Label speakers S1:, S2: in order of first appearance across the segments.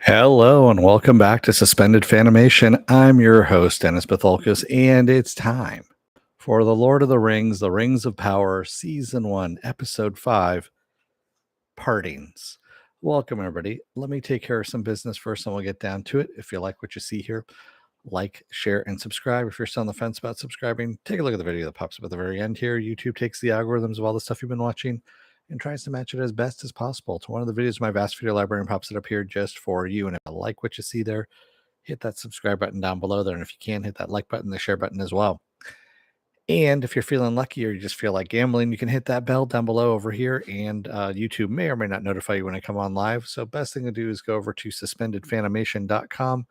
S1: Hello and welcome back to Suspended Fanimation. I'm your host, Dennis Betholkus, and it's time for The Lord of the Rings, The Rings of Power, Season 1, Episode 5, Partings. Welcome, everybody. Let me take care of some business first, and we'll get down to it. If you like what you see here, like, share, and subscribe. If you're still on the fence about subscribing, take a look at the video that pops up at the very end here. YouTube takes the algorithms of all the stuff you've been watching and tries to match it as best as possible to one of the videos in my vast video library and pops it up here just for you. And if you like what you see there, hit that subscribe button down below there. And if you can, hit that like button, the share button as well. And if you're feeling lucky or you just feel like gambling, you can hit that bell down below over here. And YouTube may or may not notify you when I come on live. So best thing to do is go over to suspendedfanimation.com.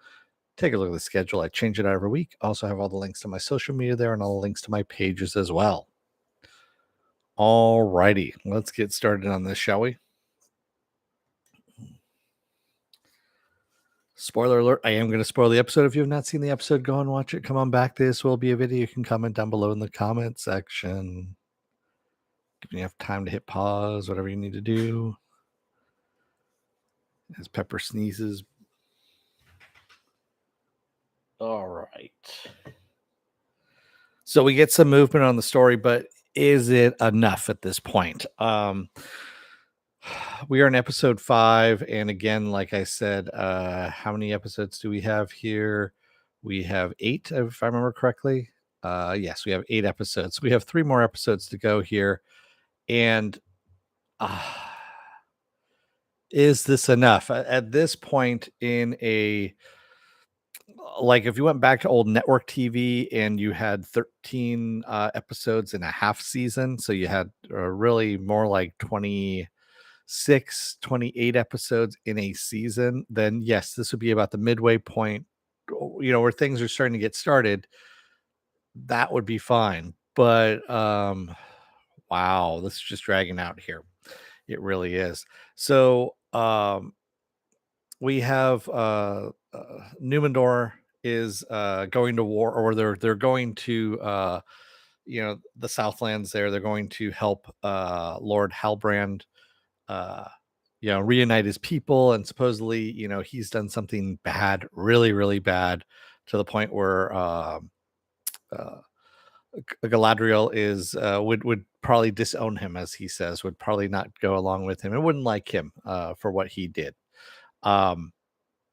S1: Take a look at the schedule. I change it out every week. Also have all the links to my social media there and all the links to my pages as well. All righty, let's get started on this, shall we? Spoiler alert, I am going to spoil the episode. If you have not seen the episode, go and watch it. Come on back. This will be a video. You can comment down below in the comment section. Give you enough time to hit pause, whatever you need to do. As Pepper sneezes. All right. So we get some movement on the story, but is it enough at this point? We are in episode 5, and again, like I said, how many episodes do we have here? We have 8, if I remember correctly. Yes, we have 8 episodes. We have 3 more episodes to go here, and is this enough at this point in a, like, if you went back to old network TV and you had 13 episodes in a half season, so you had really more like 26, 28 episodes in a season, then yes, this would be about the midway point, where things are starting to get started. That would be fine. But wow, this is just dragging out here. It really is. So we have Numendor is going to war, or they're going to the Southlands there. They're going to help Lord Halbrand reunite his people, and supposedly, he's done something bad, really, really bad, to the point where Galadriel is would probably disown him, as he says, would probably not go along with him and wouldn't like him for what he did.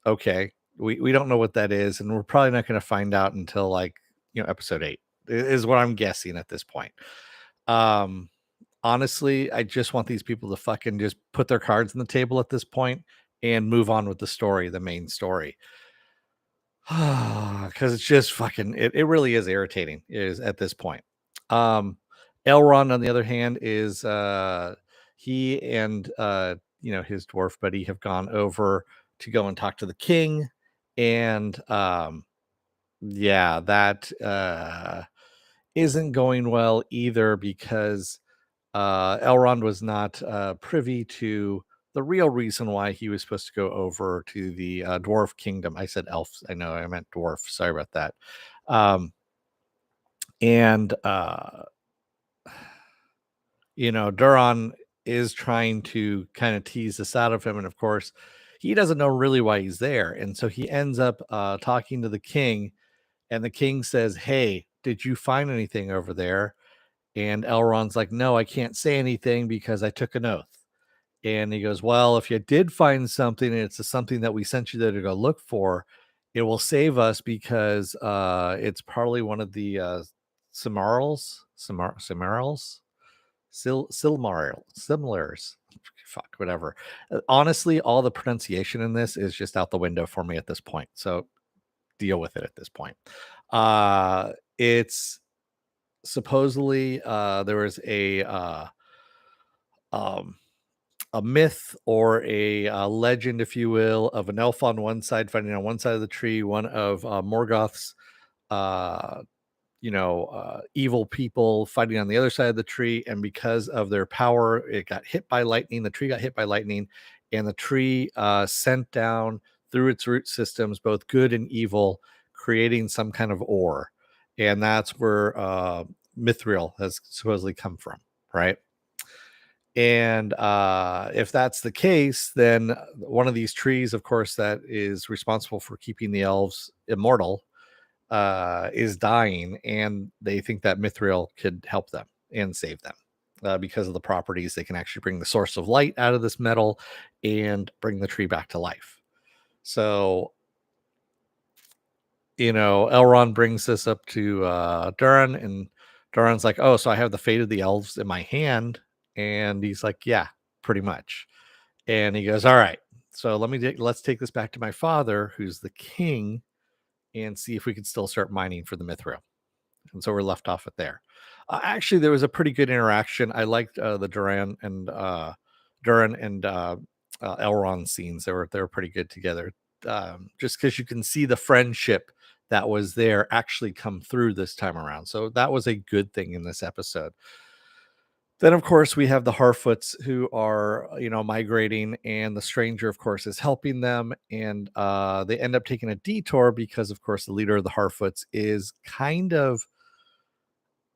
S1: Okay, we don't know what that is, and we're probably not going to find out until, like, episode 8 is what I'm guessing at this point. Honestly, I just want these people to fucking just put their cards on the table at this point and move on with the story, the main story. Because it's just fucking, it really is irritating, is at this point. Elrond, on the other hand, is he and his dwarf buddy have gone over to go and talk to the king, and that isn't going well either, because Elrond was not privy to the real reason why he was supposed to go over to the dwarf kingdom. I said elf. I know I meant dwarf. Sorry about that. And Duran is trying to kind of tease this out of him. And of course, he doesn't know really why he's there. And so he ends up talking to the king, and the king says, "Hey, did you find anything over there?" And Elrond's like, "No, I can't say anything because I took an oath." And he goes, "Well, if you did find something and it's something that we sent you there to go look for, it will save us, because it's probably one of the Silmarils. Fuck, whatever. Honestly, all the pronunciation in this is just out the window for me at this point. So deal with it at this point. It's supposedly there was a myth, or a legend, if you will, of an elf on one side fighting on one side of the tree, one of Morgoth's evil people fighting on the other side of the tree, and because of their power, it got hit by lightning. The tree got hit by lightning, and the tree sent down through its root systems both good and evil, creating some kind of ore, and that's where Mithril has supposedly come from, right? And if that's the case, then one of these trees, of course, that is responsible for keeping the elves immortal, is dying, and they think that Mithril could help them and save them because of the properties. They can actually bring the source of light out of this metal and bring the tree back to life. So, Elrond brings this up to Durin, and Durin's like, "Oh, so I have the fate of the elves in my hand," and he's like, "Yeah, pretty much." And he goes, "All right, so let's take this back to my father, who's the king, and see if we can still start mining for the Mithril." And so we're left off at there. Actually, there was a pretty good interaction. I liked the Duran and Elrond scenes. They were pretty good together. Just because you can see the friendship that was there actually come through this time around. So that was a good thing in this episode. Then, of course, we have the Harfoots who are, migrating, and the stranger, of course, is helping them. And they end up taking a detour because, of course, the leader of the Harfoots is kind of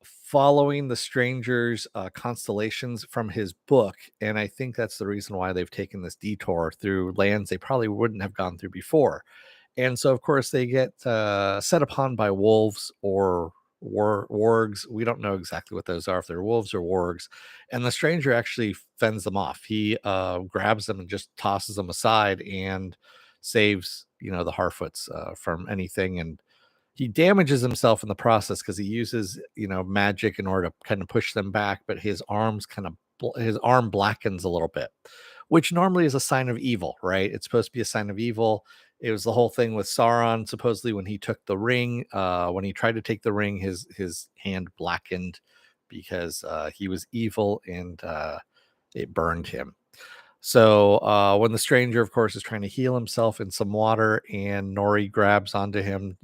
S1: following the stranger's constellations from his book. And I think that's the reason why they've taken this detour through lands they probably wouldn't have gone through before. And so, of course, they get set upon by wolves or wargs. We don't know exactly what those are, if they're wolves or wargs. And the stranger actually fends them off. He grabs them and just tosses them aside and saves, the Harfoots from anything. And he damages himself in the process because he uses, magic in order to kind of push them back. But his arm blackens a little bit, which normally is a sign of evil, right? It's supposed to be a sign of evil. It was the whole thing with Sauron. Supposedly, when he took the ring, when he tried to take the ring, his hand blackened because he was evil, and it burned him. So when the stranger, of course, is trying to heal himself in some water, and Nori grabs onto him,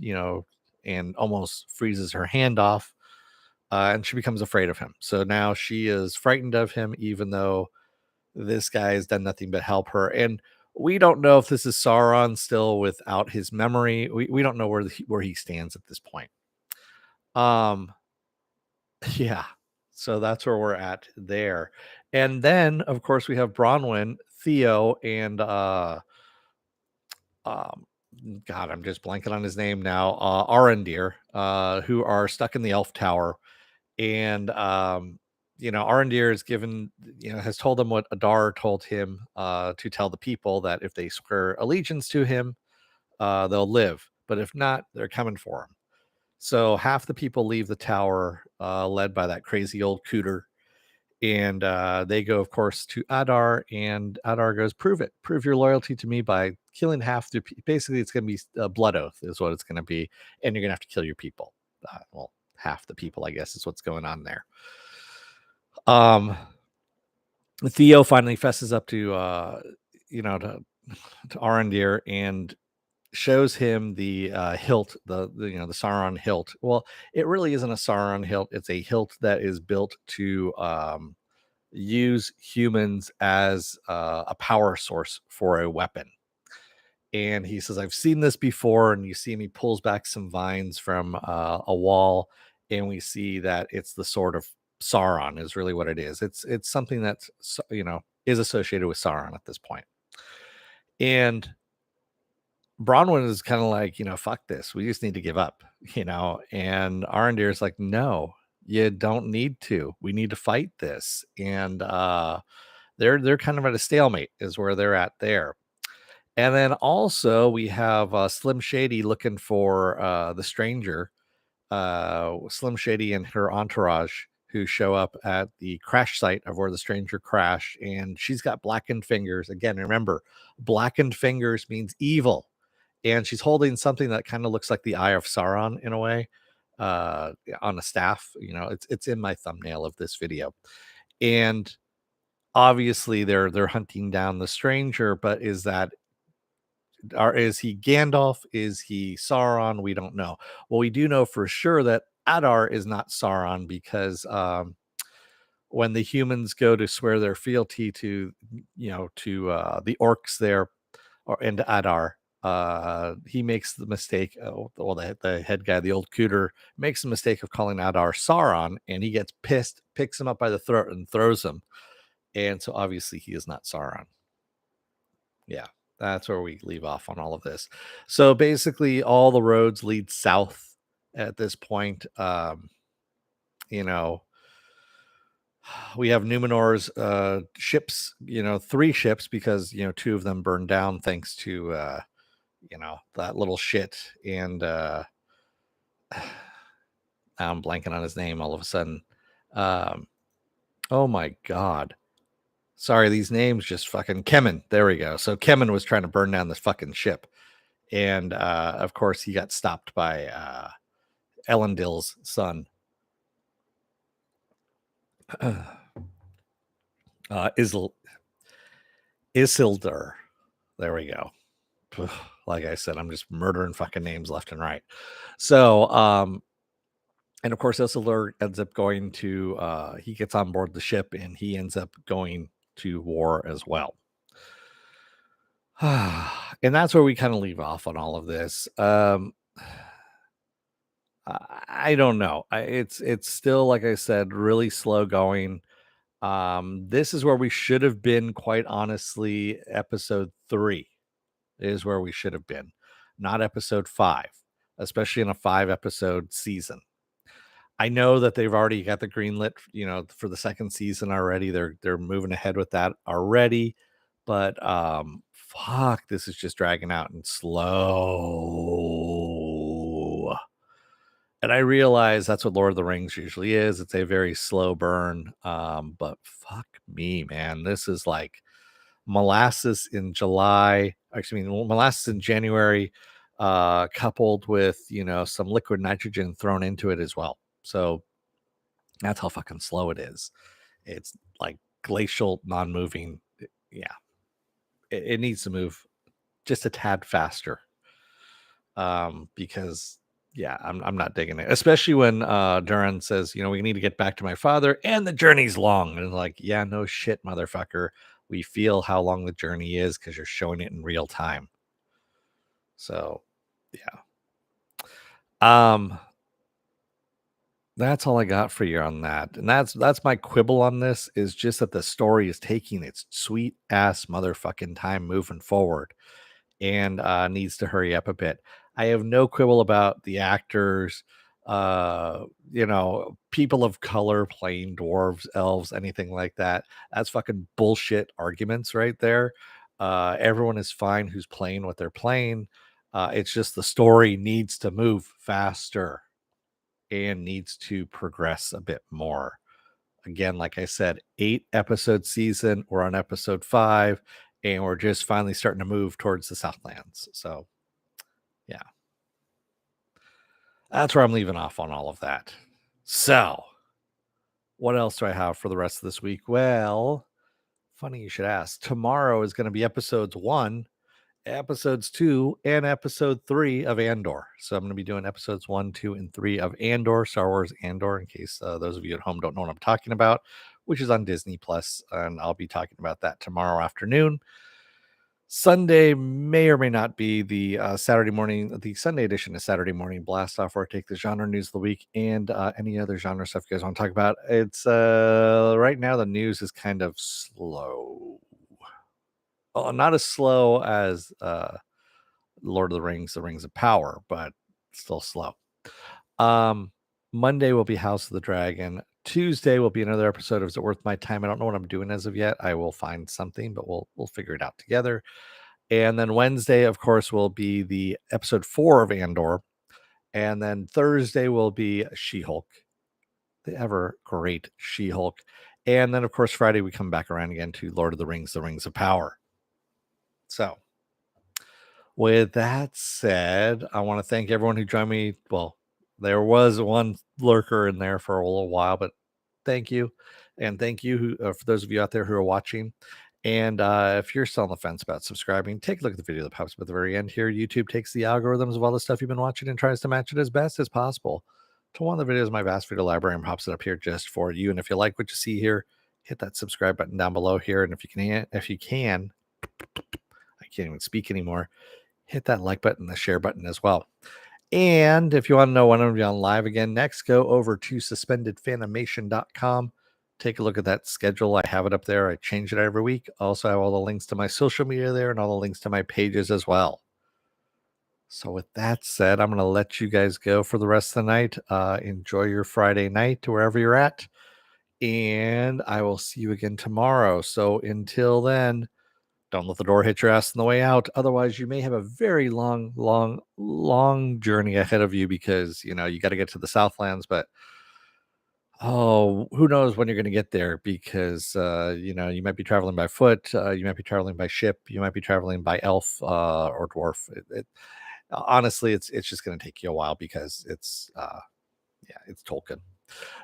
S1: and almost freezes her hand off, and she becomes afraid of him. So now she is frightened of him, even though this guy has done nothing but help her. And we don't know if this is Sauron still without his memory. We don't know where he stands at this point. Um, yeah. So that's where we're at there. And then, of course, we have Bronwyn, Theo, and um, God, I'm just blanking on his name now. Arendir, who are stuck in the Elf Tower, and Arendir is given, has told them what Adar told him to tell the people, that if they swear allegiance to him, they'll live, but if not, they're coming for him. So half the people leave the tower, led by that crazy old cooter, and they go, of course, to Adar, and Adar goes, prove your loyalty to me by killing half the basically it's going to be a blood oath is what it's going to be, and you're going to have to kill your people. Well, half the people, I guess, is what's going on there. Theo finally fesses up to to Arendir, and shows him the hilt, the Sauron hilt. Well, it really isn't a Sauron hilt. It's a hilt that is built to use humans as a power source for a weapon. And he says, I've seen this before. And you see him, he pulls back some vines from a wall, and we see that it's the sword of Sauron is really what it is. It's something that's, is associated with Sauron at this point. And Bronwyn is kind of like, fuck this. We just need to give up, and Arendir is like, no, you don't need to. We need to fight this. And they're kind of at a stalemate is where they're at there. And then also we have Slim Shady looking for the stranger, Slim Shady and her entourage, who show up at the crash site of where the stranger crashed. And she's got blackened fingers. Again, remember, blackened fingers means evil. And she's holding something that kind of looks like the Eye of Sauron in a way, on a staff. It's in my thumbnail of this video. And obviously they're hunting down the stranger, but is he Gandalf? Is he Sauron? We don't know. Well, we do know for sure that Adar is not Sauron, because when the humans go to swear their fealty to the orcs there, or into Adar, he makes the mistake. The head guy, the old cooter, makes the mistake of calling Adar Sauron, and he gets pissed, picks him up by the throat, and throws him. And so obviously he is not Sauron. Yeah, that's where we leave off on all of this. So basically, all the roads lead south at this point. You know, we have Numenor's ships, 3 ships, because, 2 of them burned down thanks to, that little shit. And I'm blanking on his name all of a sudden. Oh my God. Sorry, these names just fucking Kemen. There we go. So Kemen was trying to burn down this fucking ship. And of course, he got stopped by Elendil's son, Isildur. There we go. Like I said, I'm just murdering fucking names left and right. So, and of course, Isildur ends up going to, he gets on board the ship and he ends up going to war as well. And that's where we kind of leave off on all of this. I don't know. It's still, like I said, really slow going. This is where we should have been, quite honestly. Episode 3 is where we should have been, not episode 5, especially in a 5-episode season. I know that they've already got the green lit, for the second season already. They're moving ahead with that already, but fuck, this is just dragging out and slow. And I realize that's what Lord of the Rings usually is. It's a very slow burn. But fuck me, man. This is like molasses in July. Actually, molasses in January, coupled with, some liquid nitrogen thrown into it as well. So that's how fucking slow it is. It's like glacial, non-moving. Yeah. It needs to move just a tad faster. Because yeah, I'm not digging it, especially when Duran says, we need to get back to my father, and the journey's long. And like, yeah, no shit, motherfucker. We feel how long the journey is because you're showing it in real time. So, yeah. That's all I got for you on that. And that's my quibble on this, is just that the story is taking its sweet ass motherfucking time moving forward, and needs to hurry up a bit. I have no quibble about the actors, people of color playing dwarves, elves, anything like that. That's fucking bullshit arguments right there. Everyone is fine who's playing what they're playing. It's just the story needs to move faster and needs to progress a bit more. Again, like I said, 8-episode season. We're on episode 5, and we're just finally starting to move towards the Southlands. So, yeah, that's where I'm leaving off on all of that. So, what else do I have for the rest of this week? Well, funny you should ask. Tomorrow is going to be episodes 1, episodes 2, and episode 3 of Andor. So I'm going to be doing episodes 1, 2, and 3 of Andor, Star Wars Andor, in case those of you at home don't know what I'm talking about, which is on Disney Plus, and I'll be talking about that tomorrow afternoon. Sunday may or may not be the Sunday edition of Saturday Morning Blast Off, where I take the genre news of the week and any other genre stuff you guys want to talk about. It's right now the news is kind of slow. Well, not as slow as Lord of the Rings of Power, but still slow. Monday will be House of the Dragon. Tuesday will be another episode of Is It Worth My Time? I don't know what I'm doing as of yet. I will find something, but we'll figure it out together. And then Wednesday, of course, will be the episode 4 of Andor. And then Thursday will be She-Hulk, the ever great She-Hulk. And then, of course, Friday we come back around again to Lord of the Rings of Power. So, with that said, I want to thank everyone who joined me. Well, there was one lurker in there for a little while, but thank you. And thank you for those of you out there who are watching. And if you're still on the fence about subscribing, take a look at the video that pops up at the very end here. YouTube takes the algorithms of all the stuff you've been watching and tries to match it as best as possible to one of the videos in my vast video library, and pops it up here just for you. And if you like what you see here, hit that subscribe button down below here. And if you can, I can't even speak anymore, hit that like button, the share button as well. And if you want to know when I'm going to be on live again next, go over to suspendedfanimation.com. take a look at that schedule. I have it up there. I change it every week. Also, I have all the links to my social media there and all the links to my pages as well. So, with that said, I'm going to let you guys go for the rest of the night. Enjoy your Friday night wherever you're at. And I will see you again tomorrow. So, until then, don't let the door hit your ass on the way out. Otherwise, you may have a very long journey ahead of you because, you got to get to the Southlands. But who knows when you're going to get there because, you might be traveling by foot. You might be traveling by ship. You might be traveling by elf or dwarf. Honestly, it's just going to take you a while because it's Tolkien.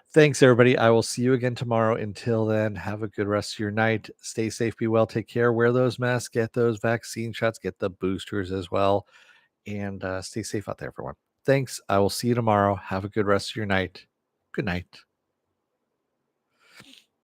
S1: Thanks, everybody. I will see you again tomorrow. Until then, have a good rest of your night. Stay safe, be well, take care, wear those masks, get those vaccine shots, get the boosters as well, and stay safe out there, everyone. Thanks. I will see you tomorrow. Have a good rest of your night. Good night.